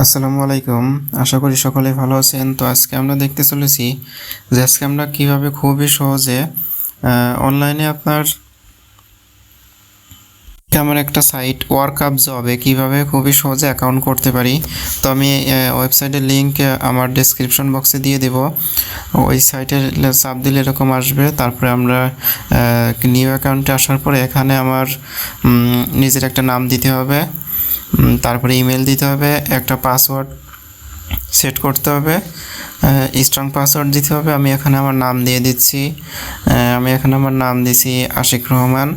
আসসালামু আলাইকুম। আশা করি সকলে ভালো আছেন। তো আজকে আমরা দেখতে চলেছি যে আজকে আমরা কীভাবে খুবই সহজে অনলাইনে আপনার এমন একটা সাইট ওয়ার্কআপ জবে কীভাবে খুবই সহজে অ্যাকাউন্ট করতে পারি। তো আমি ওয়েবসাইটের লিঙ্ক আমার ডেসক্রিপশন বক্সে দিয়ে দেব। ওই সাইটের চাপ দিলে এরকম আসবে। তারপরে আমরা নিউ অ্যাকাউন্টে আসার পরে এখানে আমার নিজের একটা নাম দিতে হবে, তারপরে ইমেল দিতে হবে, একটা পাসওয়ার্ড সেট করতে হবে, স্ট্রং পাসওয়ার্ড দিতে হবে। আমি এখানে আমার নাম দিয়ে দিচ্ছি। আমি এখানে আমার নাম দিছি আশিক রহমান।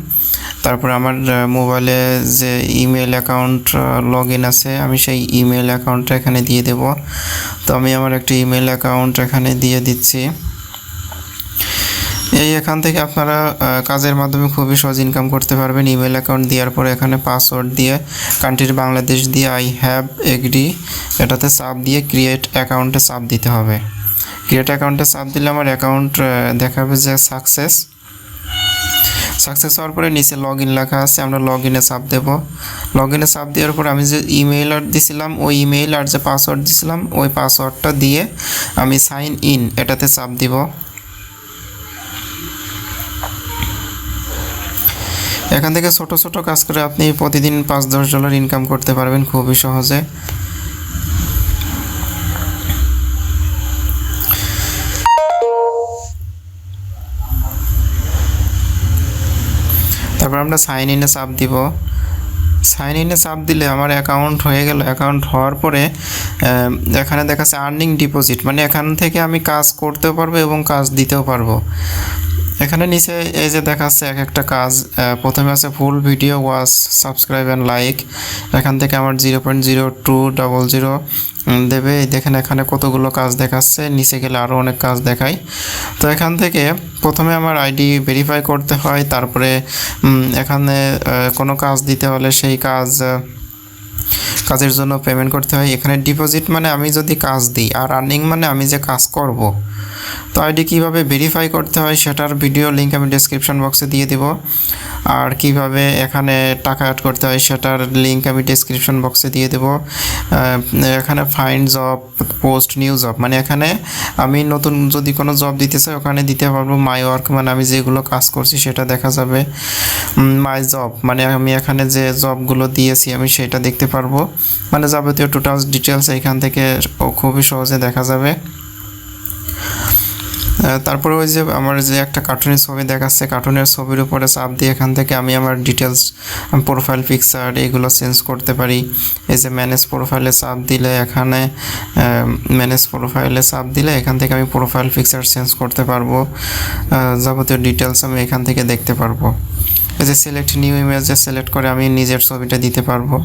তারপর আমার মোবাইলে যে ইমেল অ্যাকাউন্ট লগ ইন আছে আমি সেই ইমেল অ্যাকাউন্টটা এখানে দিয়ে দেব। তো আমি আমার একটা ইমেল অ্যাকাউন্ট এখানে দিয়ে দিচ্ছি। এখান থেকে আপনারা কাজের মাধ্যমে খুবই সহজ ইনকাম করতে পারবেন। ইমেল অ্যাকাউন্ট দেওয়ার পরে এখানে পাসওয়ার্ড দিয়ে কান্ট্রি বাংলাদেশ দিয়ে আই হ্যাভ এগ্রি এটাতে চাপ দিয়ে ক্রিয়েট অ্যাকাউন্টে চাপ দিতে হবে। ক্রিয়েট অ্যাকাউন্টে চাপ দিলে আমার অ্যাকাউন্ট দেখাবে যে সাকসেস হওয়ার পরে নিচে লগ ইন লেখা আছে, আমরা লগ ইনে চাপ দেব। লগ ইনে চাপ দেওয়ার পর আমি যে ইমেইল দিয়েছিলাম ওই ইমেইল আর যে পাসওয়ার্ড দিয়েছিলাম ওই পাসওয়ার্ডটা দিয়ে আমি সাইন ইন এটাতে চাপ দিব। এখান থেকে ছোট ছোট কাজ করে আপনি প্রতিদিন $5-10 ইনকাম করতে পারবেন খুবই সহজে। তারপর আমরা সাইন ইনে চাপ দিব। সাইন ইনে চাপ দিলে আমার অ্যাকাউন্ট হয়ে গেল। অ্যাকাউন্ট হওয়ার পরে এখানে দেখাচ্ছে আর্নিং ডিপোজিট, মানে এখান থেকে আমি কাজ করতেও পারবো এবং কাজ দিতেও পারবো। এখানে নিচে এই যে দেখাচ্ছে এক একটা কাজ। প্রথমে আছে full video watch subscribe and like. এখান থেকে আমার 0.0200 দেবে। দেখেন এখানে কতগুলো কাজ দেখাচ্ছে, নিচে গেলে আরও অনেক কাজ দেখায়। তো এখান থেকে প্রথমে আমার আইডি ভেরিফাই করতে হয়, তারপরে এখানে কোনো কাজ দিতে হলে সেই কাজের জন্য পেমেন্ট করতে হয়। এখানে ডিপোজিট মানে আমি যদি কাজ দিই, আর আর্নিং মানে আমি যে কাজ করব। তো আইডি কীভাবে ভেরিফাই করতে হয় সেটার ভিডিও লিঙ্ক আমি ডেসক্রিপশন বক্সে দিয়ে দিব। আর কিভাবে এখানে টাকা অ্যাড করতে হয় সেটার লিঙ্ক আমি ডেসক্রিপশন বক্সে দিয়ে দেব। এখানে find job, post new job, মানে এখানে আমি নতুন যদি কোনো জব দিতে চাই ওখানে দিতে পারবো। মাই ওয়ার্ক মানে আমি যেগুলো কাজ করছি সেটা দেখা যাবে। মাই জব মানে আমি এখানে যে জবগুলো দিয়েছি আমি সেটা দেখতে পারবো, মানে যাবতীয় টোটাল ডিটেলস এখান থেকে খুবই সহজে দেখা যাবে। তারপরে ওই যে আমার যে একটা কার্টুনের ছবি দেখাচ্ছে, কার্টুনের ছবির উপরে চাপ দিয়ে এখান থেকে আমি আমার ডিটেলস, প্রোফাইল পিকচার এগুলো চেঞ্জ করতে পারি। এই যে ম্যানেজ প্রোফাইলে চাপ দিলে এখানে এখান থেকে আমি প্রোফাইল পিকচার চেঞ্জ করতে পারবো। যাবতীয় ডিটেলস আমি এখান থেকে দেখতে পারবো। এই যে সিলেক্ট নিউ ইমেজে সিলেক্ট করে আমি নিজের ছবিটা দিতে পারবো।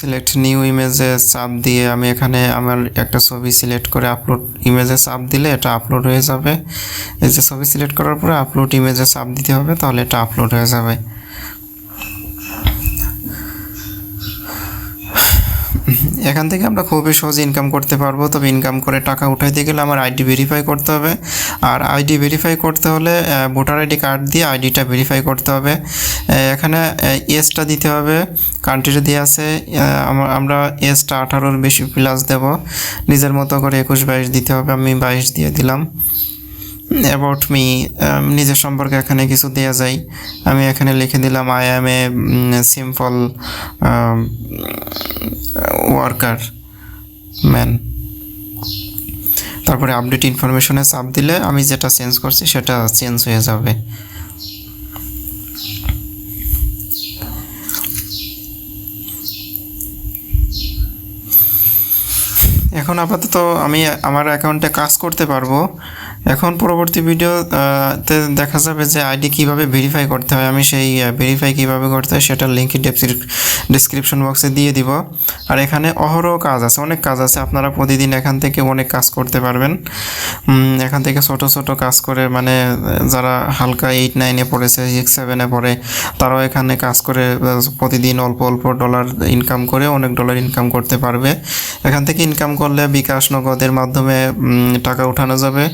সিলেক্ট নিউ ইমেজে চাপ দিয়ে আমি এখানে আমার একটা ছবি সিলেক্ট করে আপলোড ইমেজে চাপ দিলে এটা আপলোড হয়ে যাবে। এই যে ছবি সিলেক্ট করার পরে আপলোড ইমেজে চাপ দিতে হবে, তাহলে এটা আপলোড হয়ে যাবে। এখান থেকে আমরা খুবই সহজে ইনকাম করতে পারবো। তবে ইনকাম করে টাকা উঠাইতে গেলে আমার আইডি ভেরিফাই করতে হবে। আর আইডি ভেরিফাই করতে হলে ভোটার আইডি কার্ড দিয়ে আইডিটা ভেরিফাই করতে হবে। এখানে এজটা দিতে হবে, কান্ট্রিটা দিয়ে আছে, আমরা এজটা 18-র বেশি প্লাস দেব। নিজের মতো করে 21-22 দিতে হবে, আমি 22 দিয়ে দিলাম। অ্যাবাউট মি, নিজের সম্পর্কে এখানে কিছু দেওয়া যায়। আমি এখানে লিখে দিলাম I am a simple worker man. তারপরে আপডেট ইনফরমেশনে চাপ দিলে আমি যেটা চেঞ্জ করছি সেটা চেঞ্জ হয়ে যাবে। এখন আপাতত আমি আমার অ্যাকাউন্টে কাজ করতে পারবো। এখন পরবর্তী ভিডিওতে দেখা যাবে যে আইডি কীভাবে ভেরিফাই করতে হয়। আমি সেই ভেরিফাই কীভাবে করতে হয় সেটার লিঙ্ক ডেসক্রিপশন বক্সে দিয়ে দিব। আর এখানে অহরহ কাজ আছে, অনেক কাজ আছে। আপনারা প্রতিদিন এখান থেকে অনেক কাজ করতে পারবেন। এখান থেকে ছোট ছোট কাজ করে, মানে যারা হালকা 8-9-এ পড়েছে, 6-7-এ পড়ে, তারাও এখানে কাজ করে প্রতিদিন অল্প অল্প ডলার ইনকাম করে অনেক ডলার ইনকাম করতে পারবে। এখান থেকে ইনকাম করলে বিকাশ নগদের মাধ্যমে টাকা উঠানো যাবে,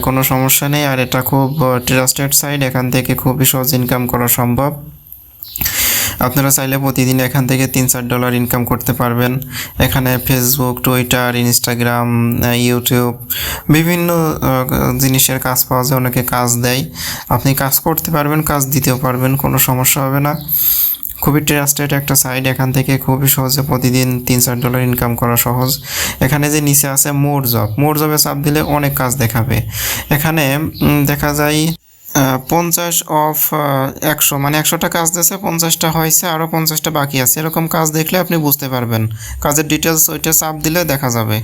কোনো সমস্যা নেই। আর এটা খুব ট্রাস্টেড সাইট, এখান থেকে খুবই সহজ ইনকাম করা সম্ভব। আপনারা চাইলে প্রতিদিন এখান থেকে $3-4 ইনকাম করতে পারবেন। এখানে ফেসবুক, টুইটার, ইনস্টাগ্রাম, ইউটিউব বিভিন্ন জিনিসের কাজ পাওয়া যায়, অনেকে কাজ দেয়। আপনি কাজ করতে পারবেন, কাজ দিতেও পারবেন, কোনো সমস্যা হবে না। খুবই ট্রাস্টেড একটা সাইট, এখান থেকে খুবই সহজে প্রতিদিন $3-4 ইনকাম করা সহজ। এখানে যে নিচে আছে মোর জবে চাপ দিলে অনেক কাজ দেখাবে। এখানে দেখা যায় 50 অফ 100, মানে 100টা কাজ দিয়েছে, 50টা হয়েছে, আরও 50টা বাকি আছে। এরকম কাজ দেখলে আপনি বুঝতে পারবেন। কাজের ডিটেলস ওইটা চাপ দিলে দেখা যাবে।